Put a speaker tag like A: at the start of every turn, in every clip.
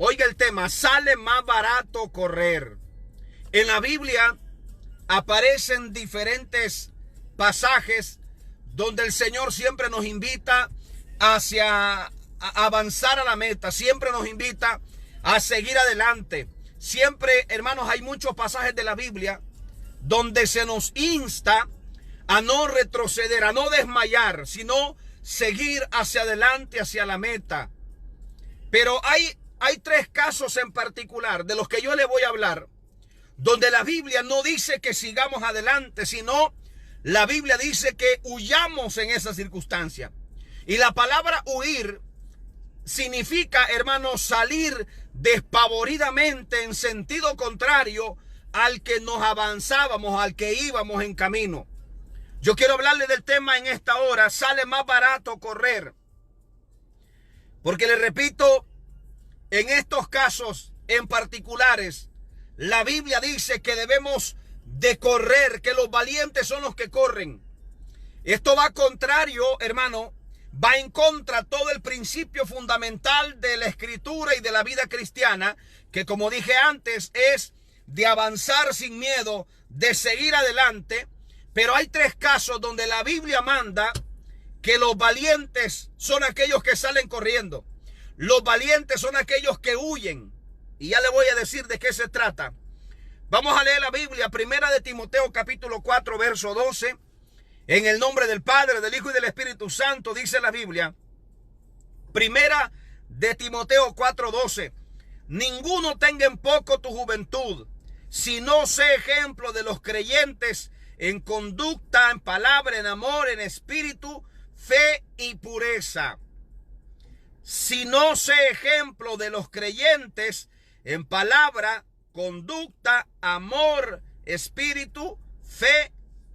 A: Oiga el tema, sale más barato correr. En la Biblia aparecen diferentes pasajes donde el Señor siempre nos invita a avanzar a la meta, siempre nos invita a seguir adelante. Siempre, hermanos, hay muchos pasajes de la Biblia donde se nos insta a no retroceder, a no desmayar, sino seguir hacia adelante, hacia la meta. Pero hay tres casos en particular de los que yo le voy a hablar, donde la Biblia no dice que sigamos adelante, sino la Biblia dice que huyamos en esa circunstancia. Y la palabra huir significa, hermanos, salir despavoridamente en sentido contrario al que nos avanzábamos, al que íbamos en camino. Yo quiero hablarle del tema en esta hora, sale más barato correr. Porque le repito, en estos casos en particulares, la Biblia dice que debemos de correr, que los valientes son los que corren. Esto va contrario, hermano, va en contra todo el principio fundamental de la Escritura y de la vida cristiana, que como dije antes, es de avanzar sin miedo, de seguir adelante. Pero hay tres casos donde la Biblia manda que los valientes son aquellos que salen corriendo. Los valientes son aquellos que huyen. Y ya le voy a decir de qué se trata. Vamos a leer la Biblia, primera de Timoteo capítulo 4, verso 12. En el nombre del Padre, del Hijo y del Espíritu Santo, dice la Biblia. Primera de Timoteo 4, 12. Ninguno tenga en poco tu juventud, sino sé ejemplo de los creyentes en conducta, en palabra, en amor, en espíritu, fe y pureza. Si no sé ejemplo de los creyentes en palabra, conducta, amor, espíritu, fe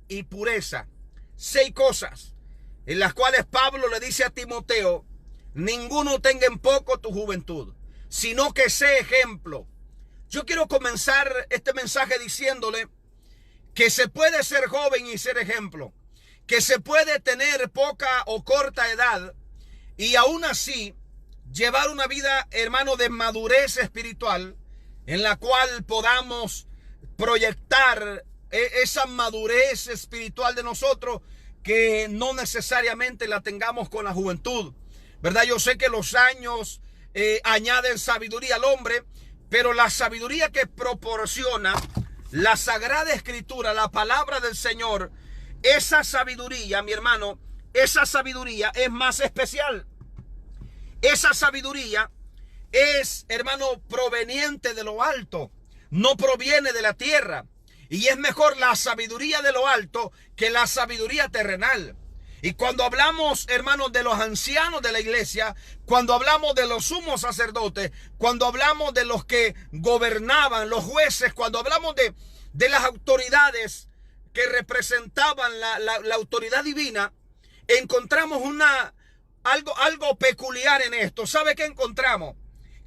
A: y pureza. 6 cosas en las cuales Pablo le dice a Timoteo, ninguno tenga en poco tu juventud, sino que sé ejemplo. Yo quiero comenzar este mensaje diciéndole que se puede ser joven y ser ejemplo, que se puede tener poca o corta edad y aún así llevar una vida, hermano, de madurez espiritual en la cual podamos proyectar esa madurez espiritual de nosotros que no necesariamente la tengamos con la juventud, ¿verdad? Yo sé que los años añaden sabiduría al hombre, pero la sabiduría que proporciona la Sagrada Escritura, la palabra del Señor, esa sabiduría, mi hermano, esa sabiduría es más especial. Esa sabiduría es, hermano, proveniente de lo alto, no proviene de la tierra. Y es mejor la sabiduría de lo alto que la sabiduría terrenal. Y cuando hablamos, hermanos, de los ancianos de la iglesia, cuando hablamos de los sumos sacerdotes, cuando hablamos de los que gobernaban, los jueces, cuando hablamos de las autoridades que representaban la autoridad divina, encontramos algo peculiar en esto. ¿Sabe qué encontramos?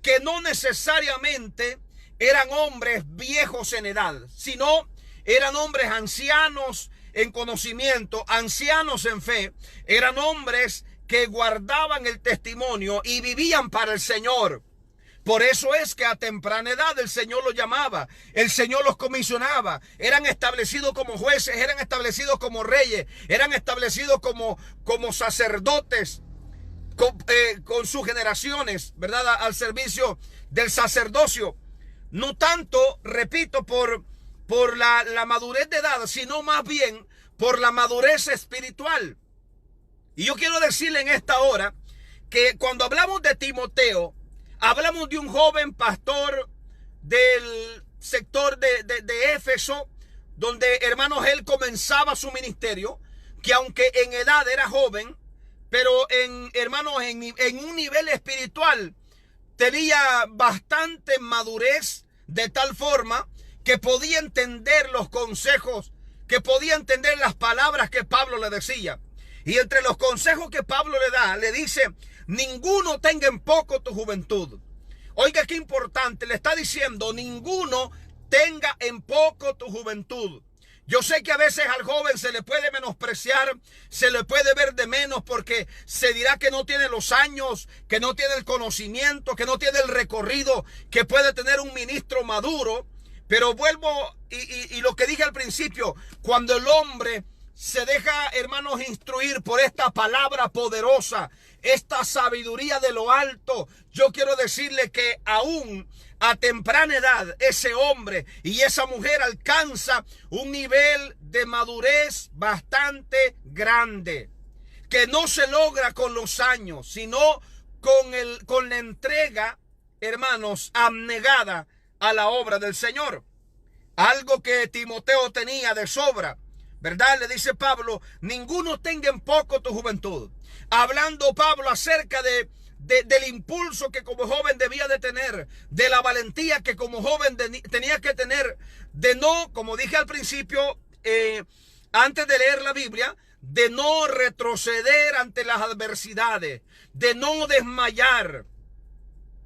A: Que no necesariamente eran hombres viejos en edad, sino eran hombres ancianos en conocimiento, ancianos en fe. Eran hombres que guardaban el testimonio y vivían para el Señor. Por eso es que a temprana edad el Señor los llamaba, el Señor los comisionaba. Eran establecidos como jueces, eran establecidos como reyes, eran establecidos como sacerdotes con sus generaciones, ¿verdad? Al servicio del sacerdocio. No tanto, repito, por la madurez de edad, sino más bien por la madurez espiritual. Y yo quiero decirle en esta hora que cuando hablamos de Timoteo, hablamos de un joven pastor del sector de Éfeso, donde, hermanos, él comenzaba su ministerio, que aunque en edad era joven, pero hermanos, en un nivel espiritual tenía bastante madurez, de tal forma que podía entender los consejos, que podía entender las palabras que Pablo le decía. Y entre los consejos que Pablo le da, le dice, ninguno tenga en poco tu juventud. Oiga qué importante, le está diciendo, ninguno tenga en poco tu juventud. Yo sé que a veces al joven se le puede menospreciar, se le puede ver de menos porque se dirá que no tiene los años, que no tiene el conocimiento, que no tiene el recorrido que puede tener un ministro maduro. Pero vuelvo y lo que dije al principio, cuando el hombre se deja, hermanos, instruir por esta palabra poderosa, esta sabiduría de lo alto, yo quiero decirle que aún a temprana edad ese hombre y esa mujer alcanza un nivel de madurez bastante grande, que no se logra con los años, sino con la entrega, hermanos, abnegada a la obra del Señor. Algo que Timoteo tenía de sobra, ¿verdad? Le dice Pablo, ninguno tenga en poco tu juventud. Hablando Pablo acerca del impulso que como joven debía de tener, de la valentía que como joven tenía que tener, de no, como dije al principio, antes de leer la Biblia, de no retroceder ante las adversidades, de no desmayar,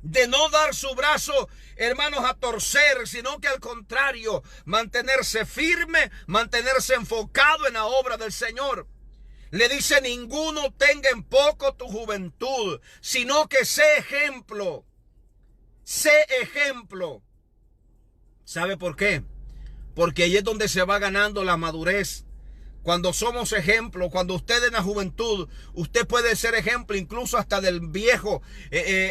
A: de no dar su brazo, hermanos, a torcer, sino que al contrario, mantenerse firme, mantenerse enfocado en la obra del Señor. Le dice, ninguno tenga en poco tu juventud, sino que sé ejemplo. Sé ejemplo. ¿Sabe por qué? Porque ahí es donde se va ganando la madurez. Cuando somos ejemplo, cuando usted en la juventud, usted puede ser ejemplo incluso hasta del viejo,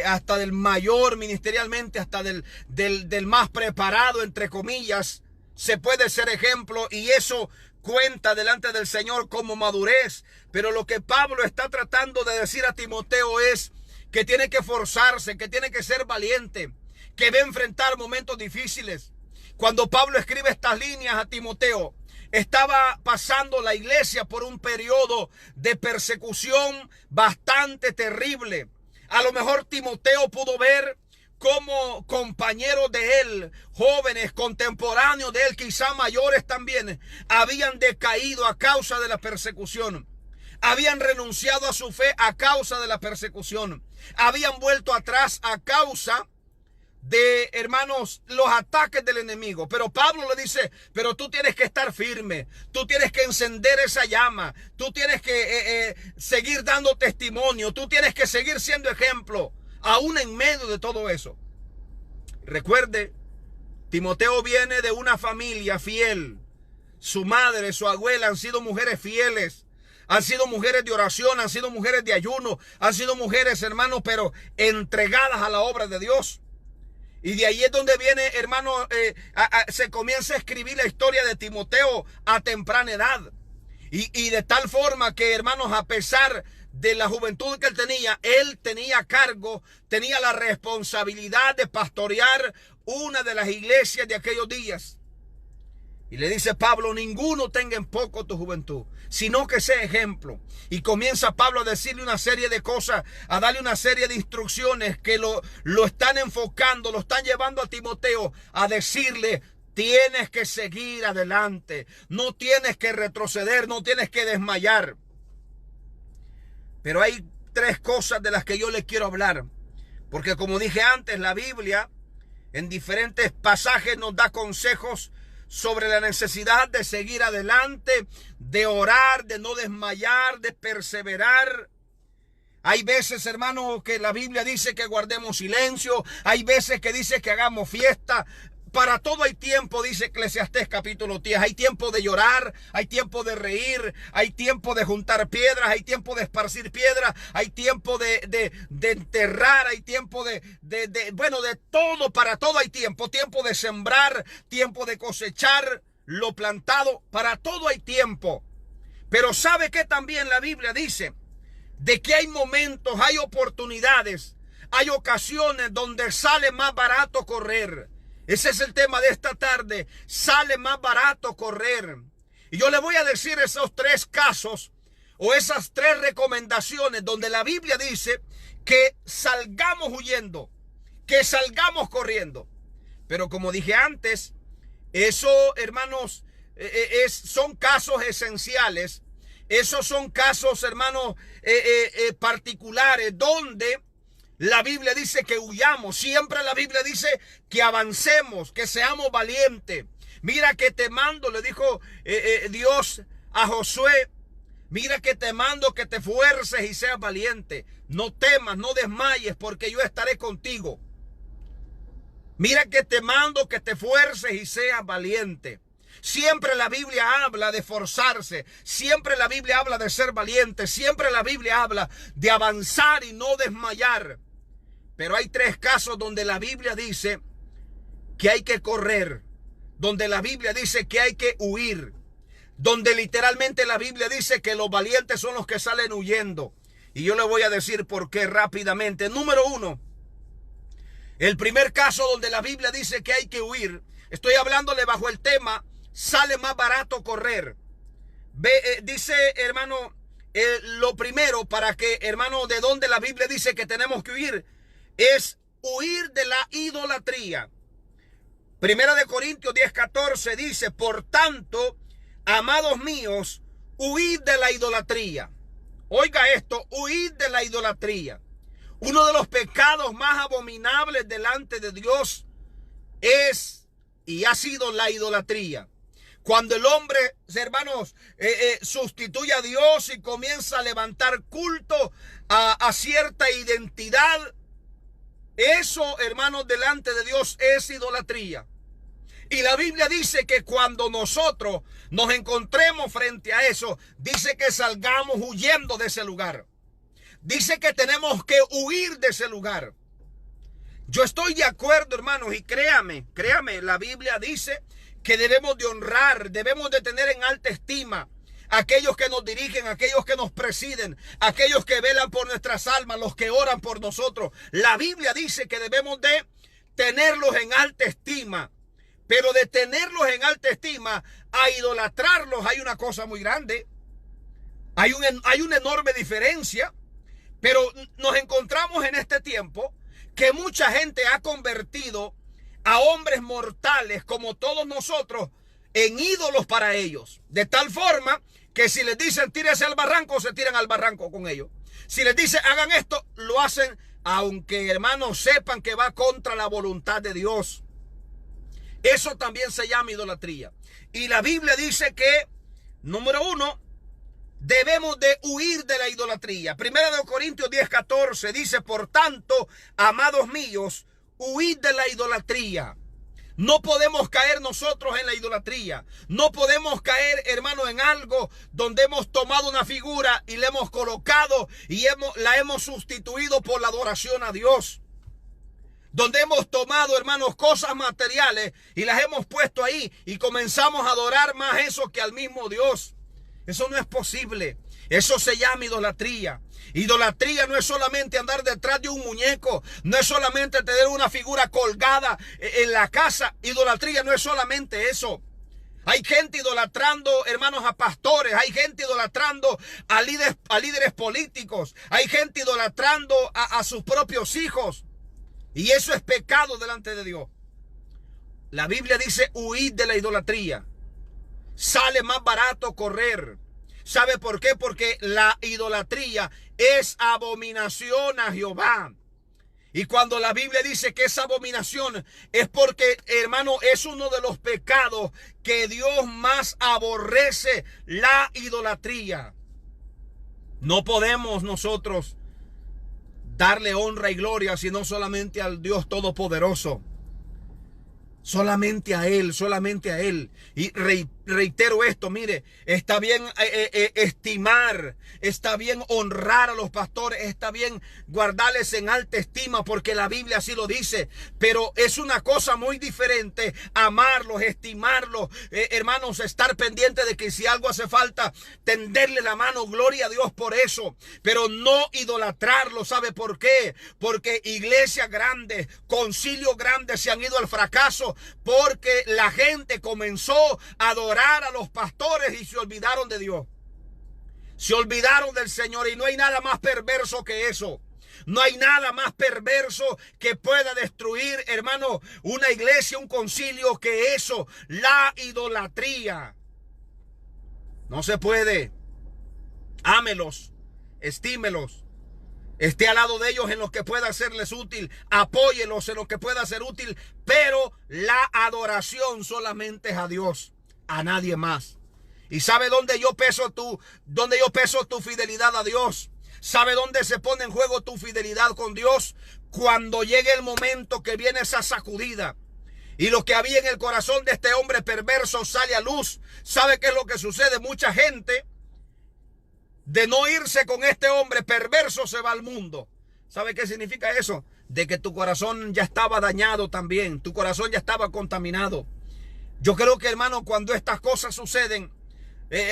A: hasta del mayor ministerialmente, hasta del más preparado, entre comillas, se puede ser ejemplo y eso cuenta delante del Señor como madurez. Pero lo que Pablo está tratando de decir a Timoteo es que tiene que esforzarse, que tiene que ser valiente, que va a enfrentar momentos difíciles. Cuando Pablo escribe estas líneas a Timoteo, estaba pasando la iglesia por un periodo de persecución bastante terrible. A lo mejor Timoteo pudo ver cómo compañeros de él, jóvenes, contemporáneos de él, quizá mayores también, habían decaído a causa de la persecución. Habían renunciado a su fe a causa de la persecución. Habían vuelto atrás a causa de, hermanos, los ataques del enemigo. Pero Pablo le dice, pero tú tienes que estar firme, tú tienes que encender esa llama, tú tienes que seguir dando testimonio, tú tienes que seguir siendo ejemplo, aún en medio de todo eso. Recuerde, Timoteo viene de una familia fiel. Su madre, su abuela han sido mujeres fieles, han sido mujeres de oración, han sido mujeres de ayuno, han sido mujeres, hermanos, pero entregadas a la obra de Dios. Y de ahí es donde viene, hermano, se comienza a escribir la historia de Timoteo a temprana edad. Y de tal forma que, hermanos, a pesar de la juventud que él tenía cargo, tenía la responsabilidad de pastorear una de las iglesias de aquellos días. Y le dice Pablo, ninguno tenga en poco tu juventud, sino que sea ejemplo. Y comienza Pablo a decirle una serie de cosas, a darle una serie de instrucciones que lo están enfocando, lo están llevando a Timoteo a decirle, tienes que seguir adelante, no tienes que retroceder, no tienes que desmayar. Pero hay tres cosas de las que yo le quiero hablar, porque como dije antes, la Biblia en diferentes pasajes nos da consejos sobre la necesidad de seguir adelante, de orar, de no desmayar, de perseverar. Hay veces, hermano, que la Biblia dice que guardemos silencio. Hay veces que dice que hagamos fiesta. Para todo hay tiempo, dice Eclesiastés capítulo 10. Hay tiempo de llorar, hay tiempo de reír, hay tiempo de juntar piedras, hay tiempo de esparcir piedras, hay tiempo de enterrar, hay tiempo de todo, para todo hay tiempo. Tiempo de sembrar, tiempo de cosechar lo plantado, para todo hay tiempo. Pero ¿sabe qué también la Biblia dice? De que hay momentos, hay oportunidades, hay ocasiones donde sale más barato correr. Ese es el tema de esta tarde. Sale más barato correr. Y yo le voy a decir esos tres casos o esas tres recomendaciones donde la Biblia dice que salgamos huyendo, que salgamos corriendo. Pero como dije antes, eso, hermanos, son casos esenciales. Esos son casos, hermanos, particulares donde la Biblia dice que huyamos. Siempre la Biblia dice que avancemos, que seamos valientes. Mira que te mando, le dijo Dios a Josué. Mira que te mando que te esfuerces y seas valiente. No temas, no desmayes, porque yo estaré contigo. Mira que te mando que te esfuerces y seas valiente. Siempre la Biblia habla de esforzarse. Siempre la Biblia habla de ser valiente. Siempre la Biblia habla de avanzar y no desmayar. Pero hay 3 casos donde la Biblia dice que hay que correr. Donde la Biblia dice que hay que huir. Donde literalmente la Biblia dice que los valientes son los que salen huyendo. Y yo le voy a decir por qué rápidamente. Número 1. El primer caso donde la Biblia dice que hay que huir. Estoy hablándole bajo el tema, sale más barato correr. Dice, hermano, lo primero para que, hermano, de donde la Biblia dice que tenemos que huir, es huir de la idolatría. Primera de Corintios 10:14 dice, por tanto, amados míos, huid de la idolatría. Oiga esto, huid de la idolatría. Uno de los pecados más abominables delante de Dios es y ha sido la idolatría. Cuando el hombre, hermanos, sustituye a Dios y comienza a levantar culto a cierta identidad, eso, hermanos, delante de Dios es idolatría. Y la Biblia dice que cuando nosotros nos encontremos frente a eso, dice que salgamos huyendo de ese lugar. Dice que tenemos que huir de ese lugar. Yo estoy de acuerdo, hermanos, y créame, la Biblia dice que debemos de honrar, debemos de tener en alta estima a aquellos que nos dirigen, a aquellos que nos presiden, a aquellos que velan por nuestras almas, los que oran por nosotros. La Biblia dice que debemos de tenerlos en alta estima. Pero de tenerlos en alta estima a idolatrarlos hay una cosa muy grande. Hay una enorme diferencia. Pero nos encontramos en este tiempo que mucha gente ha convertido a hombres mortales como todos nosotros en ídolos para ellos. De tal forma que si les dicen tírense al barranco, se tiran al barranco con ellos. Si les dicen hagan esto, lo hacen aunque, hermanos, sepan que va contra la voluntad de Dios. Eso también se llama idolatría. Y la Biblia dice que, número 1, debemos de huir de la idolatría. Primera de Corintios 10:14 dice, por tanto, amados míos, huid de la idolatría. No podemos caer nosotros en la idolatría. No podemos caer, hermano, en algo donde hemos tomado una figura y la hemos colocado y la hemos sustituido por la adoración a Dios. Donde hemos tomado, hermanos, cosas materiales y las hemos puesto ahí y comenzamos a adorar más eso que al mismo Dios. Eso no es posible. Eso se llama idolatría. Idolatría no es solamente andar detrás de un muñeco. No es solamente tener una figura colgada en la casa. Idolatría no es solamente eso. Hay gente idolatrando, hermanos, a pastores. Hay gente idolatrando a líderes políticos. Hay gente idolatrando a sus propios hijos. Y eso es pecado delante de Dios. La Biblia dice huid de la idolatría. Sale más barato correr. ¿Sabe por qué? Porque la idolatría es abominación a Jehová. Y cuando la Biblia dice que es abominación, es porque, hermano, es uno de los pecados que Dios más aborrece, la idolatría. No podemos nosotros darle honra y gloria sino solamente al Dios Todopoderoso. Solamente a Él, solamente a Él. Y reitero esto, mire, está bien estimar, está bien honrar a los pastores, está bien guardarles en alta estima porque la Biblia así lo dice, pero es una cosa muy diferente amarlos, estimarlos, hermanos, estar pendiente de que si algo hace falta, tenderle la mano, gloria a Dios por eso, pero no idolatrarlos. ¿Sabe por qué? Porque iglesias grandes, concilios grandes se han ido al fracaso porque la gente comenzó a adorar a los pastores y se olvidaron de Dios. Se olvidaron del Señor y no hay nada más perverso que eso. No hay nada más perverso que pueda destruir, hermano, una iglesia, un concilio que eso, la idolatría. No se puede. Ámelos, estímelos. Esté al lado de ellos en lo que pueda serles útil. Apóyelos en lo que pueda ser útil. Pero la adoración solamente es a Dios, a nadie más. ¿Y sabe dónde yo peso tu fidelidad a Dios? ¿Sabe dónde se pone en juego tu fidelidad con Dios? Cuando llegue el momento que viene esa sacudida y lo que había en el corazón de este hombre perverso sale a luz. ¿Sabe qué es lo que sucede? Mucha gente, de no irse con este hombre perverso, se va al mundo. ¿Sabe qué significa eso? De que tu corazón ya estaba dañado también. Tu corazón ya estaba contaminado. Yo creo que, hermano, cuando estas cosas suceden,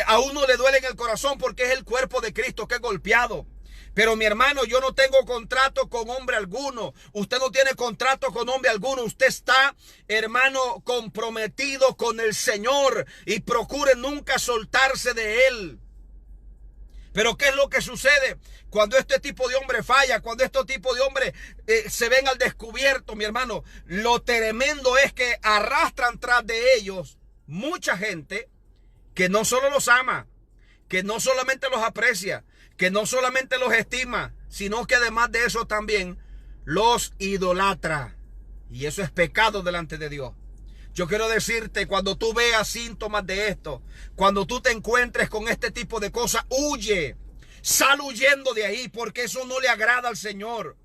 A: a uno le duele en el corazón porque es el cuerpo de Cristo que es golpeado. Pero mi hermano, yo no tengo contrato con hombre alguno. Usted no tiene contrato con hombre alguno. Usted está, hermano, comprometido con el Señor y procure nunca soltarse de Él. Pero ¿qué es lo que sucede cuando este tipo de hombre falla? Cuando este tipo de hombre se ven al descubierto, mi hermano. Lo tremendo es que arrastran tras de ellos mucha gente que no solo los ama, que no solamente los aprecia, que no solamente los estima, sino que además de eso también los idolatra. Y eso es pecado delante de Dios. Yo quiero decirte, cuando tú veas síntomas de esto, cuando tú te encuentres con este tipo de cosas, huye, sal huyendo de ahí, porque eso no le agrada al Señor.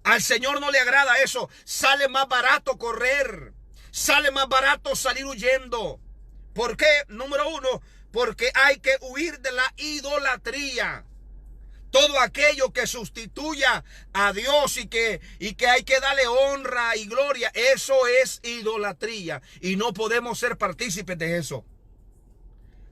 A: Al Señor no le agrada eso. Sale más barato correr, sale más barato salir huyendo. ¿Por qué? Número uno, porque hay que huir de la idolatría. Todo aquello que sustituya a Dios y que hay que darle honra y gloria, eso es idolatría. Y no podemos ser partícipes de eso.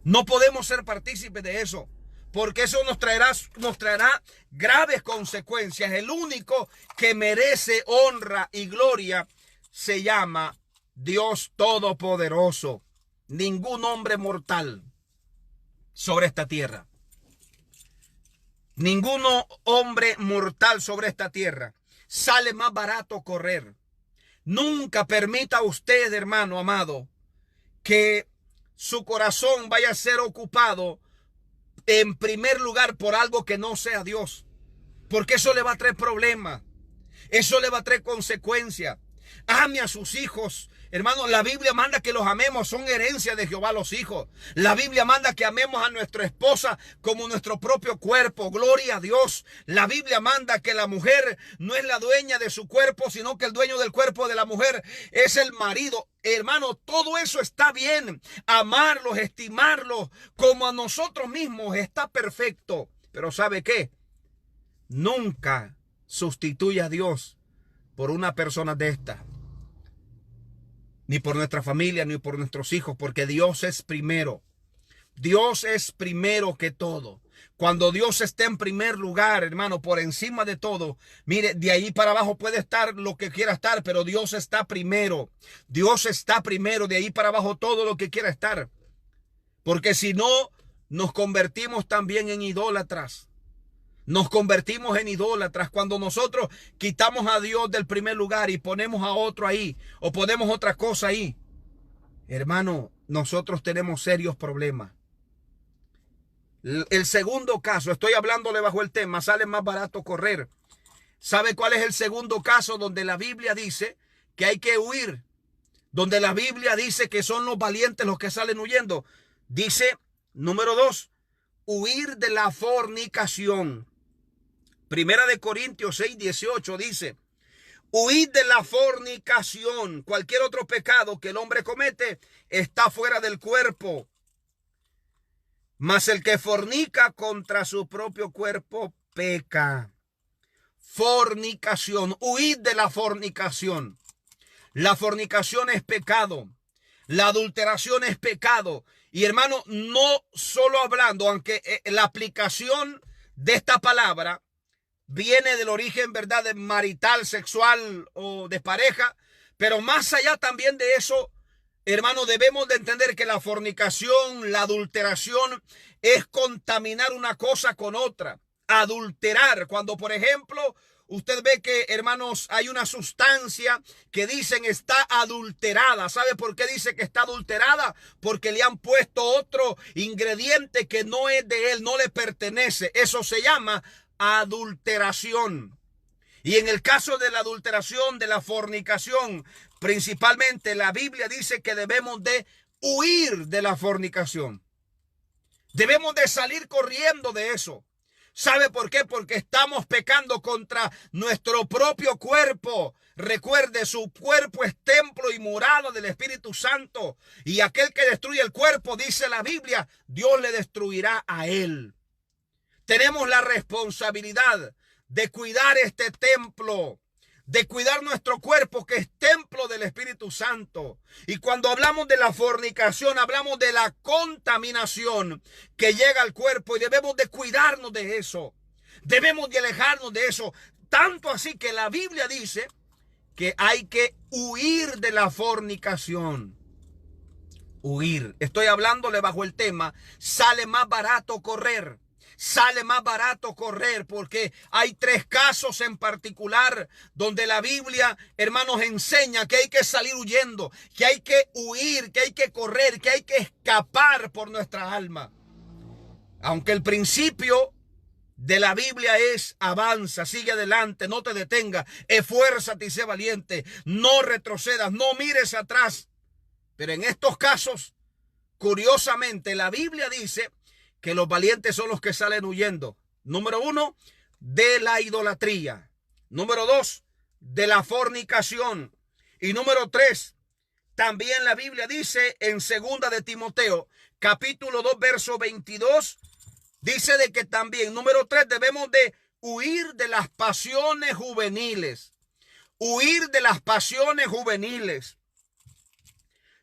A: No podemos ser partícipes de eso. Porque eso nos traerá graves consecuencias. El único que merece honra y gloria se llama Dios Todopoderoso. Ningún hombre mortal sobre esta tierra. Ningún hombre mortal sobre esta tierra sale más barato correr. Nunca permita usted, hermano amado, que su corazón vaya a ser ocupado en primer lugar por algo que no sea Dios. Porque eso le va a traer problemas. Eso le va a traer consecuencias. Ame a sus hijos. Hermano, la Biblia manda que los amemos, son herencia de Jehová los hijos. La Biblia manda que amemos a nuestra esposa como nuestro propio cuerpo, gloria a Dios. La Biblia manda que la mujer no es la dueña de su cuerpo, sino que el dueño del cuerpo de la mujer es el marido. Hermano, todo eso está bien, amarlos, estimarlos como a nosotros mismos, está perfecto. Pero ¿sabe qué? Nunca sustituya a Dios por una persona de esta. Ni por nuestra familia, ni por nuestros hijos, porque Dios es primero. Dios es primero que todo. Cuando Dios esté en primer lugar, hermano, por encima de todo, mire, de ahí para abajo puede estar lo que quiera estar, pero Dios está primero. Dios está primero, de ahí para abajo todo lo que quiera estar. Porque si no, nos convertimos también en idólatras. Nos convertimos en idólatras cuando nosotros quitamos a Dios del primer lugar y ponemos a otro ahí o ponemos otra cosa ahí. Hermano, nosotros tenemos serios problemas. El segundo caso, estoy hablándole bajo el tema, sale más barato correr. ¿Sabe cuál es el segundo caso donde la Biblia dice que hay que huir? Donde la Biblia dice que son los valientes los que salen huyendo. Dice, número 2, huir de la fornicación. Primera de Corintios 6:18 dice, huid de la fornicación. Cualquier otro pecado que el hombre comete está fuera del cuerpo. Mas el que fornica contra su propio cuerpo peca. Fornicación. Huid de la fornicación. La fornicación es pecado. La adulteración es pecado. Y hermano, no solo hablando, aunque la aplicación de esta palabra viene del origen, ¿verdad?, de marital, sexual o de pareja. Pero más allá también de eso, hermano, debemos de entender que la fornicación, la adulteración es contaminar una cosa con otra. Adulterar, cuando por ejemplo usted ve que, hermanos, hay una sustancia que dicen está adulterada. ¿Sabe por qué dice que está adulterada? Porque le han puesto otro ingrediente que no es de él, no le pertenece. Eso se llama adulteración. Y en el caso de la adulteración, de la fornicación, principalmente la Biblia dice que debemos de huir de la fornicación. Debemos de salir corriendo de eso. ¿Sabe por qué? Porque estamos pecando contra nuestro propio cuerpo. Recuerde, su cuerpo es templo y morada del Espíritu Santo. Y aquel que destruye el cuerpo, dice la Biblia, Dios le destruirá a él. Tenemos la responsabilidad de cuidar este templo, de cuidar nuestro cuerpo, que es templo del Espíritu Santo. Y cuando hablamos de la fornicación, hablamos de la contaminación que llega al cuerpo, y debemos de cuidarnos de eso. Debemos de alejarnos de eso. Tanto así que la Biblia dice que hay que huir de la fornicación. Huir. Estoy hablándole bajo el tema, sale más barato correr. Sale más barato correr, porque hay 3 casos en particular donde la Biblia, hermanos, enseña que hay que salir huyendo, que hay que huir, que hay que correr, que hay que escapar por nuestra alma. Aunque el principio de la Biblia es avanza, sigue adelante, no te detengas, esfuérzate y sé valiente, no retrocedas, no mires atrás. Pero en estos casos, curiosamente, la Biblia dice que los valientes son los que salen huyendo. Número 1, de la idolatría. Número 2, de la fornicación. Y número 3, también la Biblia dice en 2 de Timoteo, capítulo 2, verso 22, dice de que también, número 3, debemos de huir de las pasiones juveniles. Huir de las pasiones juveniles.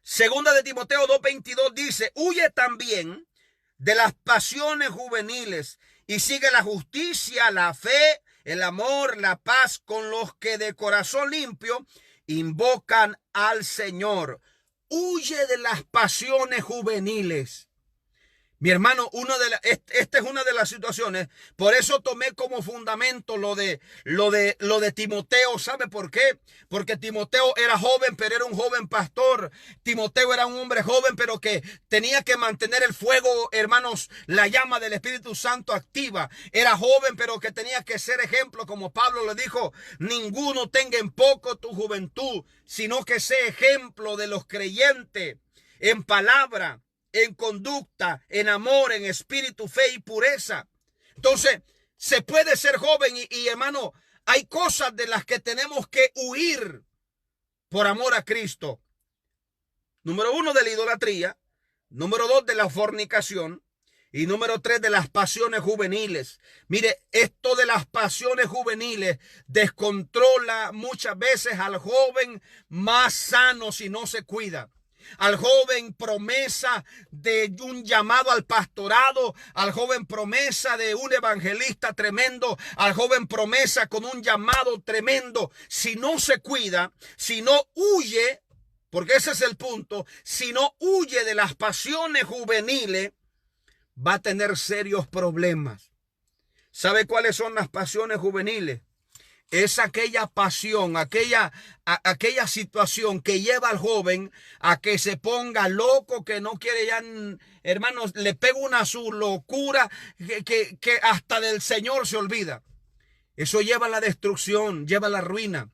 A: 2 de Timoteo 2:22 dice, huye también de las pasiones juveniles y sigue la justicia, la fe, el amor, la paz con los que de corazón limpio invocan al Señor. Huye de las pasiones juveniles. Mi hermano, esta es una de las situaciones. Por eso tomé como fundamento lo de Timoteo. ¿Sabe por qué? Porque Timoteo era joven, pero era un joven pastor. Timoteo era un hombre joven, pero que tenía que mantener el fuego, hermanos, la llama del Espíritu Santo activa. Era joven, pero que tenía que ser ejemplo, como Pablo le dijo, ninguno tenga en poco tu juventud, sino que sea ejemplo de los creyentes en palabra, en conducta, en amor, en espíritu, fe y pureza. Entonces, se puede ser joven y hermano, hay cosas de las que tenemos que huir por amor a Cristo. Número 1, de la idolatría. Número 2, de la fornicación. Y número 3, de las pasiones juveniles. Mire, esto de las pasiones juveniles descontrola muchas veces al joven más sano si no se cuida. Al joven promesa de un llamado al pastorado, al joven promesa de un evangelista tremendo, al joven promesa con un llamado tremendo. Si no se cuida, si no huye, porque ese es el punto, si no huye de las pasiones juveniles, va a tener serios problemas. ¿Sabe cuáles son las pasiones juveniles? Es aquella pasión, aquella situación que lleva al joven a que se ponga loco, que no quiere ya, hermanos, le pega una su locura que hasta del Señor se olvida. Eso lleva a la destrucción, lleva a la ruina.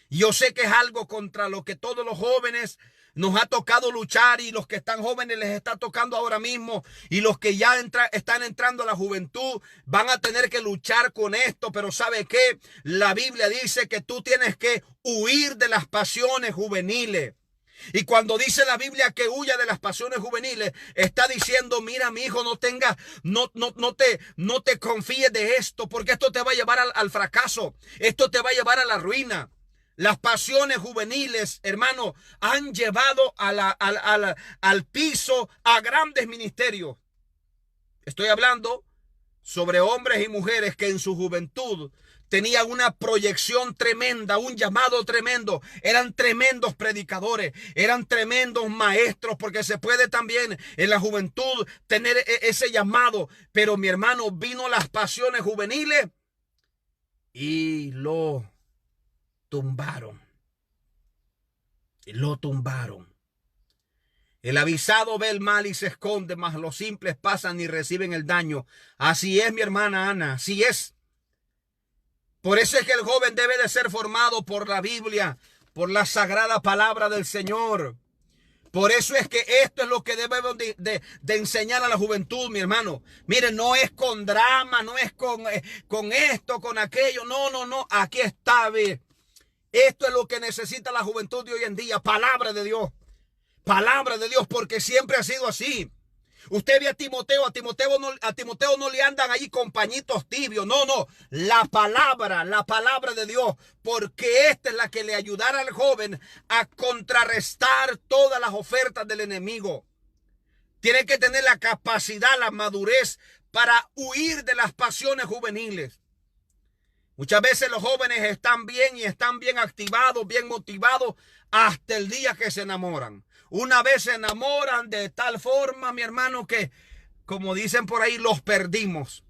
A: Yo sé que es algo contra lo que todos los jóvenes nos ha tocado luchar, y los que están jóvenes les está tocando ahora mismo, y los que ya están entrando a la juventud van a tener que luchar con esto. Pero ¿sabe qué? La Biblia dice que tú tienes que huir de las pasiones juveniles. Y cuando dice la Biblia que huya de las pasiones juveniles, está diciendo, mira, mi hijo, no te confíes de esto, porque esto te va a llevar al fracaso, esto te va a llevar a la ruina. Las pasiones juveniles, hermano, han llevado al piso a grandes ministerios. Estoy hablando sobre hombres y mujeres que en su juventud tenían una proyección tremenda, un llamado tremendo. Eran tremendos predicadores, eran tremendos maestros, porque se puede también en la juventud tener ese llamado. Pero mi hermano, vino las pasiones juveniles y lo tumbaron. Lo tumbaron. El avisado ve el mal y se esconde, mas los simples pasan y reciben el daño. Así es, mi hermana Ana, así es. Por eso es que el joven debe de ser formado por la Biblia, por la sagrada palabra del Señor. Por eso es que esto es lo que debemos de enseñar a la juventud, mi hermano. Miren, no es con drama, no es con esto, con aquello. No. Aquí está, ve. Esto es lo que necesita la juventud de hoy en día. Palabra de Dios. Palabra de Dios, porque siempre ha sido así. Usted ve a Timoteo no le andan ahí con pañitos tibios. No. La palabra de Dios. Porque esta es la que le ayudará al joven a contrarrestar todas las ofertas del enemigo. Tiene que tener la capacidad, la madurez para huir de las pasiones juveniles. Muchas veces los jóvenes están bien activados, bien motivados hasta el día que se enamoran. Una vez se enamoran de tal forma, mi hermano, que, como dicen por ahí, los perdimos.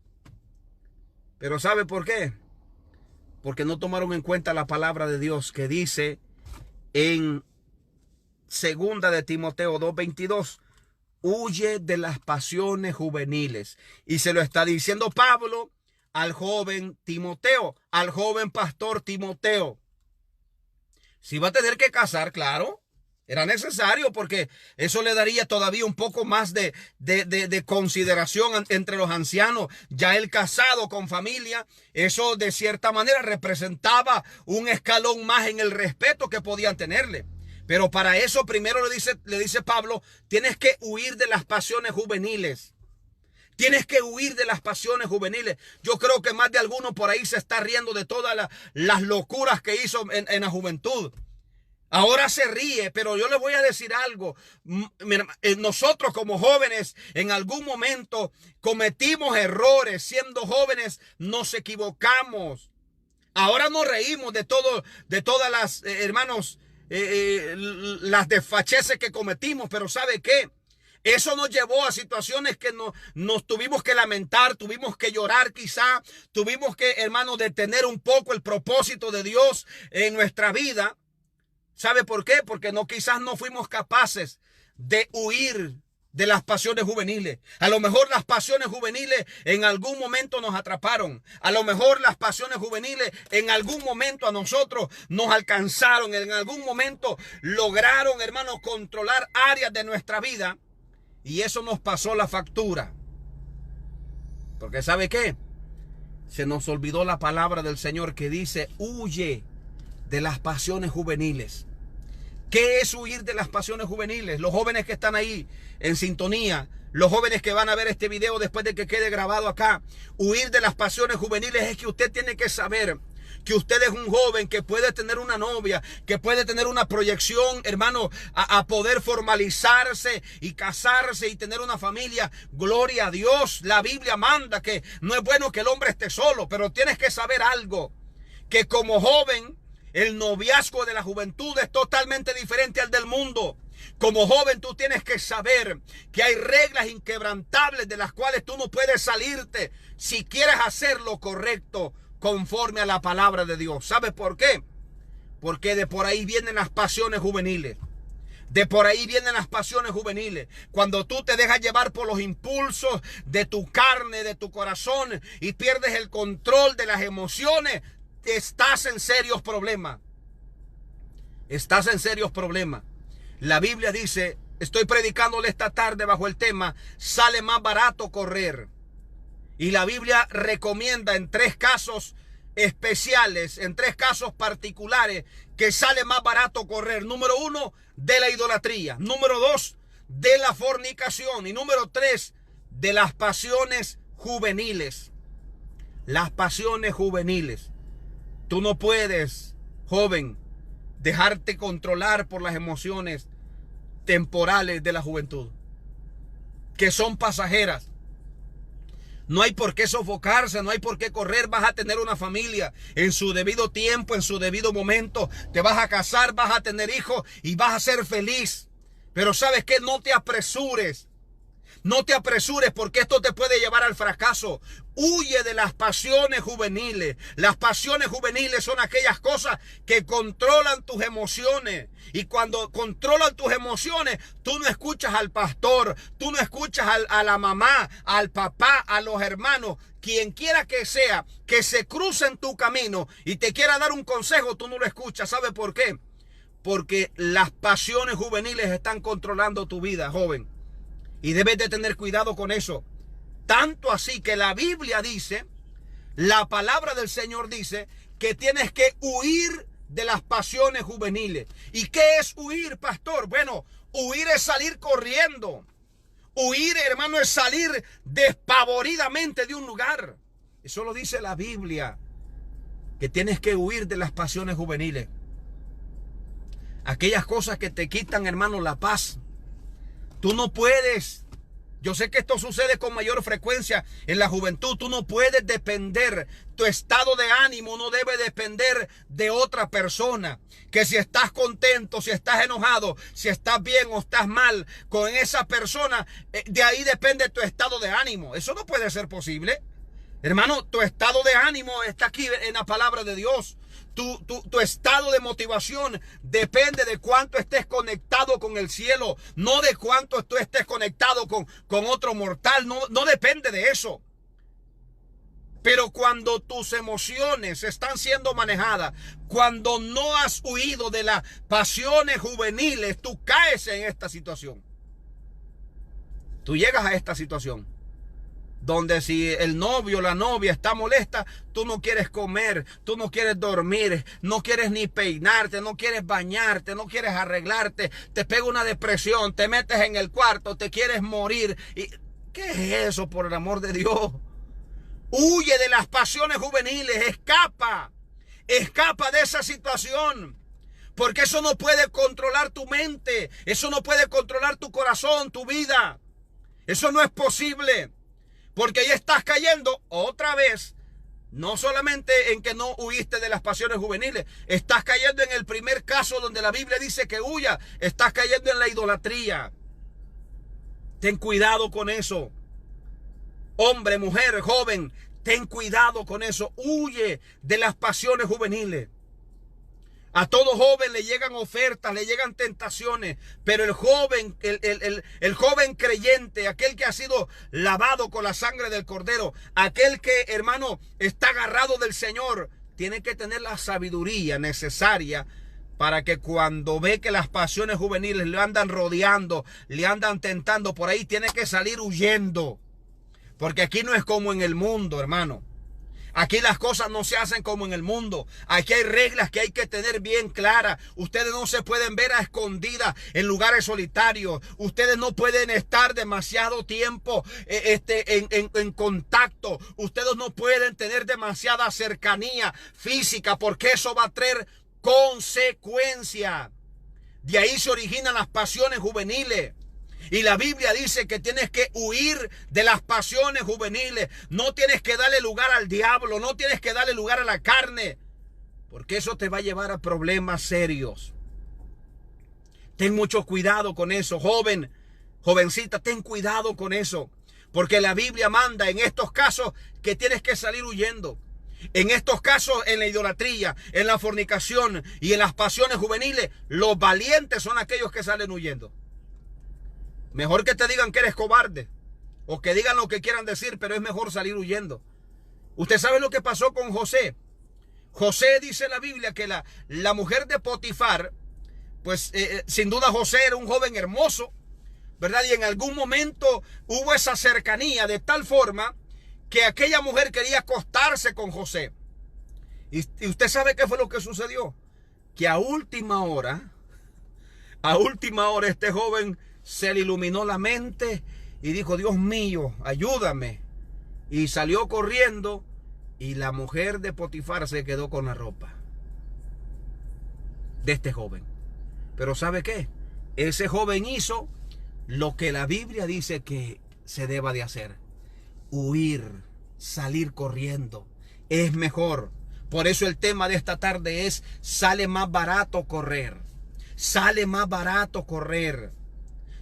A: Pero ¿sabe por qué? Porque no tomaron en cuenta la palabra de Dios que dice en 2 de Timoteo 2:22, huye de las pasiones juveniles. Y se lo está diciendo Pablo al joven Timoteo, al joven pastor Timoteo. Si va a tener que casar, claro, era necesario, porque eso le daría todavía un poco más de consideración entre los ancianos. Ya él casado con familia, eso de cierta manera representaba un escalón más en el respeto que podían tenerle. Pero para eso primero le dice Pablo, tienes que huir de las pasiones juveniles. Tienes que huir de las pasiones juveniles. Yo creo que más de alguno por ahí se está riendo de todas las locuras que hizo en la juventud. Ahora se ríe, pero yo le voy a decir algo. Nosotros como jóvenes en algún momento cometimos errores. Siendo jóvenes nos equivocamos. Ahora nos reímos de todas las, hermanos, las desfacheces que cometimos. Pero ¿sabe qué? Eso nos llevó a situaciones que nos tuvimos que lamentar, tuvimos que llorar quizá, tuvimos que, hermanos, detener un poco el propósito de Dios en nuestra vida. ¿Sabe por qué? Porque quizás no fuimos capaces de huir de las pasiones juveniles. A lo mejor las pasiones juveniles en algún momento nos atraparon. A lo mejor las pasiones juveniles en algún momento a nosotros nos alcanzaron. En algún momento lograron, hermanos, controlar áreas de nuestra vida. Y eso nos pasó la factura. Porque ¿sabe qué? Se nos olvidó la palabra del Señor que dice, huye de las pasiones juveniles. ¿Qué es huir de las pasiones juveniles? Los jóvenes que están ahí en sintonía, los jóvenes que van a ver este video después de que quede grabado acá. Huir de las pasiones juveniles es que usted tiene que saber que usted es un joven que puede tener una novia, que puede tener una proyección, hermano, a poder formalizarse y casarse y tener una familia. Gloria a Dios. La Biblia manda que no es bueno que el hombre esté solo, pero tienes que saber algo, que como joven, el noviazgo de la juventud es totalmente diferente al del mundo. Como joven tú tienes que saber que hay reglas inquebrantables de las cuales tú no puedes salirte si quieres hacer lo correcto conforme a la palabra de Dios. ¿Sabes por qué? Porque de por ahí vienen las pasiones juveniles. De por ahí vienen las pasiones juveniles. Cuando tú te dejas llevar por los impulsos de tu carne, de tu corazón, y pierdes el control de las emociones, estás en serios problemas. Estás en serios problemas. La Biblia dice, estoy predicándole esta tarde bajo el tema, sale más barato correr. Y la Biblia recomienda en 3 casos especiales, en 3 casos particulares, que sale más barato correr. Número 1, de la idolatría. Número 2, de la fornicación. Y número 3, de las pasiones juveniles. Las pasiones juveniles. Tú no puedes, joven, dejarte controlar por las emociones temporales de la juventud, que son pasajeras. No hay por qué sofocarse, no hay por qué correr. Vas a tener una familia en su debido tiempo, en su debido momento. Te vas a casar, vas a tener hijos y vas a ser feliz. Pero ¿sabes qué? No te apresures. No te apresures, porque esto te puede llevar al fracaso. Huye de las pasiones juveniles. Las pasiones juveniles son aquellas cosas que controlan tus emociones. Y cuando controlan tus emociones, tú no escuchas al pastor, tú no escuchas a la mamá, al papá, a los hermanos, quien quiera que sea, que se cruce en tu camino y te quiera dar un consejo, tú no lo escuchas. ¿Sabe por qué? Porque las pasiones juveniles están controlando tu vida, joven. Y debes de tener cuidado con eso. Tanto así que la Biblia dice, la palabra del Señor dice, que tienes que huir de las pasiones juveniles. ¿Y qué es huir, pastor? Bueno, huir es salir corriendo. Huir, hermano, es salir despavoridamente de un lugar. Eso lo dice la Biblia, que tienes que huir de las pasiones juveniles. Aquellas cosas que te quitan, hermano, la paz. Tú no puedes. Yo sé que esto sucede con mayor frecuencia en la juventud. Tú no puedes depender. Tu estado de ánimo no debe depender de otra persona. Que si estás contento, si estás enojado, si estás bien o estás mal con esa persona, de ahí depende tu estado de ánimo. Eso no puede ser posible. Hermano, tu estado de ánimo está aquí en la palabra de Dios. Tu estado de motivación depende de cuánto estés conectado con el cielo, no de cuánto tú estés conectado con otro mortal, no depende de eso. Pero cuando tus emociones están siendo manejadas, cuando no has huido de las pasiones juveniles, tú caes en esta situación. Tú llegas a esta situación donde si el novio o la novia está molesta, tú no quieres comer, tú no quieres dormir, no quieres ni peinarte, no quieres bañarte, no quieres arreglarte, te pega una depresión, te metes en el cuarto, te quieres morir. ¿Qué es eso, por el amor de Dios? Huye de las pasiones juveniles, escapa de esa situación. Porque eso no puede controlar tu mente, eso no puede controlar tu corazón, tu vida. Eso no es posible. Porque ya estás cayendo otra vez, no solamente en que no huiste de las pasiones juveniles, estás cayendo en el primer caso donde la Biblia dice que huya, estás cayendo en la idolatría. Ten cuidado con eso. Hombre, mujer, joven, ten cuidado con eso. Huye de las pasiones juveniles. A todo joven le llegan ofertas, le llegan tentaciones, pero el joven, el joven creyente, aquel que ha sido lavado con la sangre del Cordero, aquel que, hermano, está agarrado del Señor, tiene que tener la sabiduría necesaria para que cuando ve que las pasiones juveniles le andan rodeando, le andan tentando por ahí, tiene que salir huyendo. Porque aquí no es como en el mundo, hermano. Aquí las cosas no se hacen como en el mundo. Aquí hay reglas que hay que tener bien claras. Ustedes no se pueden ver a escondidas en lugares solitarios. Ustedes no pueden estar demasiado tiempo en contacto. Ustedes no pueden tener demasiada cercanía física, porque eso va a traer consecuencias. De ahí se originan las pasiones juveniles. Y la Biblia dice que tienes que huir de las pasiones juveniles. No tienes que darle lugar al diablo. No tienes que darle lugar a la carne. Porque eso te va a llevar a problemas serios. Ten mucho cuidado con eso, joven, jovencita, ten cuidado con eso. Porque la Biblia manda en estos casos que tienes que salir huyendo. En estos casos, en la idolatría, en la fornicación y en las pasiones juveniles, los valientes son aquellos que salen huyendo. Mejor que te digan que eres cobarde o que digan lo que quieran decir, pero es mejor salir huyendo. Usted sabe lo que pasó con José. José, dice la Biblia, que la mujer de Potifar, pues sin duda José era un joven hermoso, ¿verdad? Y en algún momento hubo esa cercanía de tal forma que aquella mujer quería acostarse con José. Y usted sabe qué fue lo que sucedió. Que a última hora este joven se le iluminó la mente y dijo: Dios mío, ayúdame. Y salió corriendo y la mujer de Potifar se quedó con la ropa de este joven. Pero ¿sabe qué? Ese joven hizo lo que la Biblia dice que se deba de hacer: huir, salir corriendo. Es mejor. Por eso el tema de esta tarde es: sale más barato correr. Sale más barato correr.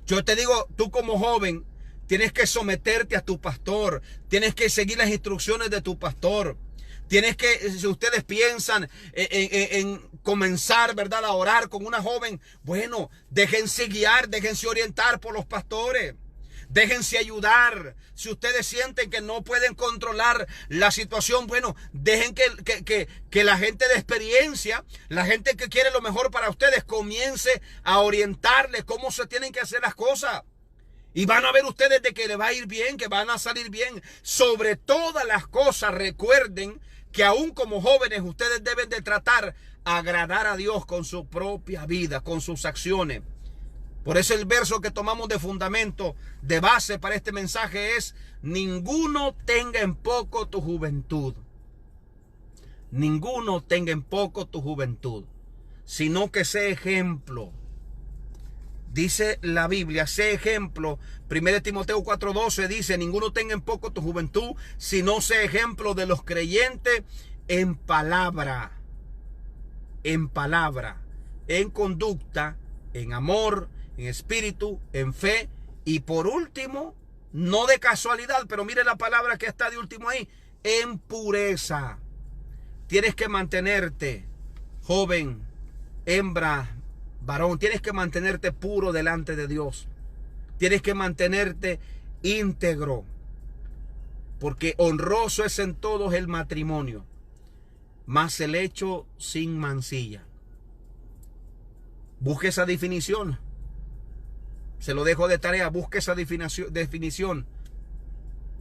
A: Yo te digo, tú como joven, Tienes que someterte a tu pastor. Tienes que seguir las instrucciones de tu pastor. Tienes que, si ustedes piensan en comenzar, ¿verdad?, a orar con una joven, bueno, déjense guiar, déjense orientar por los pastores. Déjense ayudar. Si ustedes sienten que no pueden controlar la situación, bueno, dejen que la gente de experiencia, la gente que quiere lo mejor para ustedes, comience a orientarles cómo se tienen que hacer las cosas. Y van a ver ustedes de que les va a ir bien, que van a salir bien. Sobre todas las cosas, recuerden que aún como jóvenes ustedes deben de tratar agradar a Dios con su propia vida, con sus acciones. Por eso el verso que tomamos de fundamento, de base para este mensaje es: ninguno tenga en poco tu juventud. Ninguno tenga en poco tu juventud, sino que sea ejemplo. Dice la Biblia, sé ejemplo. 1 Timoteo 4:12 dice: ninguno tenga en poco tu juventud, sino sé ejemplo de los creyentes en palabra, en conducta, en amor, en espíritu, en fe, y por último, no de casualidad, pero mire la palabra que está de último ahí, en pureza. Tienes que mantenerte, joven, hembra, varón, tienes que mantenerte puro delante de Dios. Tienes que mantenerte íntegro, porque honroso es en todos el matrimonio, mas el hecho sin mancilla. Busque esa definición. Se lo dejo de tarea. Busque esa definición.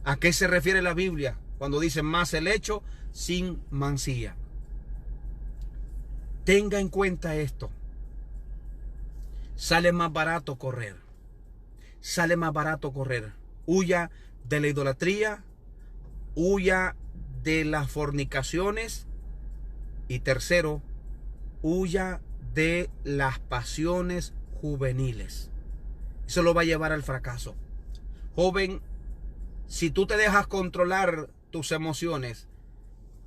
A: ¿A qué se refiere la Biblia cuando dice más el hecho sin mancilla? Tenga en cuenta esto. Sale más barato correr. Sale más barato correr. Huya de la idolatría. Huya de las fornicaciones. Y tercero, huya de las pasiones juveniles. Eso lo va a llevar al fracaso. Joven, si tú te dejas controlar tus emociones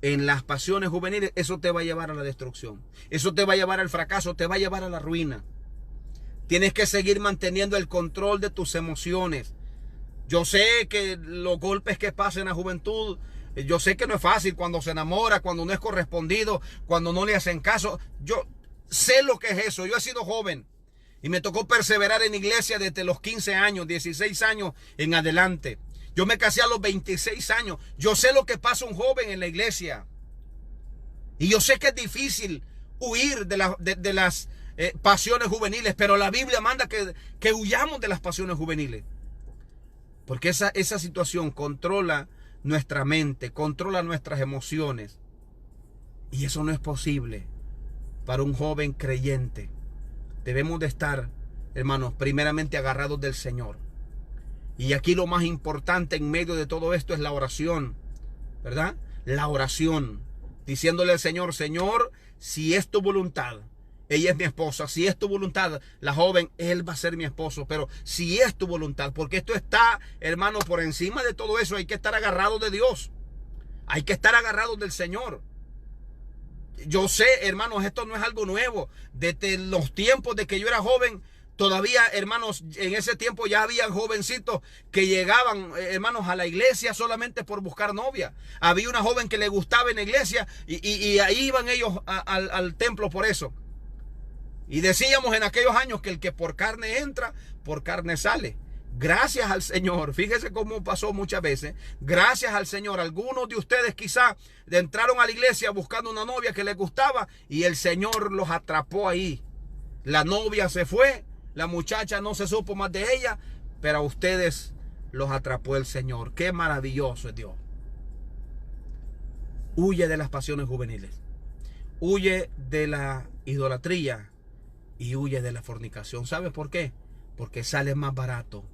A: en las pasiones juveniles, eso te va a llevar a la destrucción. Eso te va a llevar al fracaso, te va a llevar a la ruina. Tienes que seguir manteniendo el control de tus emociones. Yo sé que los golpes que pasan en la juventud, yo sé que no es fácil cuando se enamora, cuando no es correspondido, cuando no le hacen caso. Yo sé lo que es eso. Yo he sido joven y me tocó perseverar en iglesia desde los 15 años, 16 años en adelante. Yo me casé a los 26 años. Yo sé lo que pasa un joven en la iglesia. Y yo sé que es difícil huir de las pasiones juveniles, pero la Biblia manda que huyamos de las pasiones juveniles. Porque esa situación controla nuestra mente, controla nuestras emociones. Y eso no es posible para un joven creyente. Debemos de estar, hermanos, primeramente agarrados del Señor. Y aquí lo más importante en medio de todo esto es la oración, ¿verdad? La oración, diciéndole al Señor: Señor, si es tu voluntad, ella es mi esposa. Si es tu voluntad, la joven, él va a ser mi esposo. Pero si es tu voluntad, porque esto está, hermano, por encima de todo eso, hay que estar agarrados de Dios. Hay que estar agarrados del Señor. Yo sé, hermanos, esto no es algo nuevo. Desde los tiempos de que yo era joven, todavía, hermanos, en ese tiempo ya había jovencitos que llegaban, hermanos, a la iglesia solamente por buscar novia. Había una joven que le gustaba en la iglesia y ahí iban ellos al templo por eso. Y decíamos en aquellos años que el que por carne entra, por carne sale. Gracias al Señor, fíjese cómo pasó muchas veces. Gracias al Señor, algunos de ustedes quizá entraron a la iglesia buscando una novia que les gustaba y el Señor los atrapó ahí. La novia se fue, la muchacha no se supo más de ella, pero a ustedes los atrapó el Señor. Qué maravilloso es Dios. Huye de las pasiones juveniles, huye de la idolatría y huye de la fornicación. ¿Sabes por qué? Porque sale más barato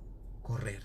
A: correr.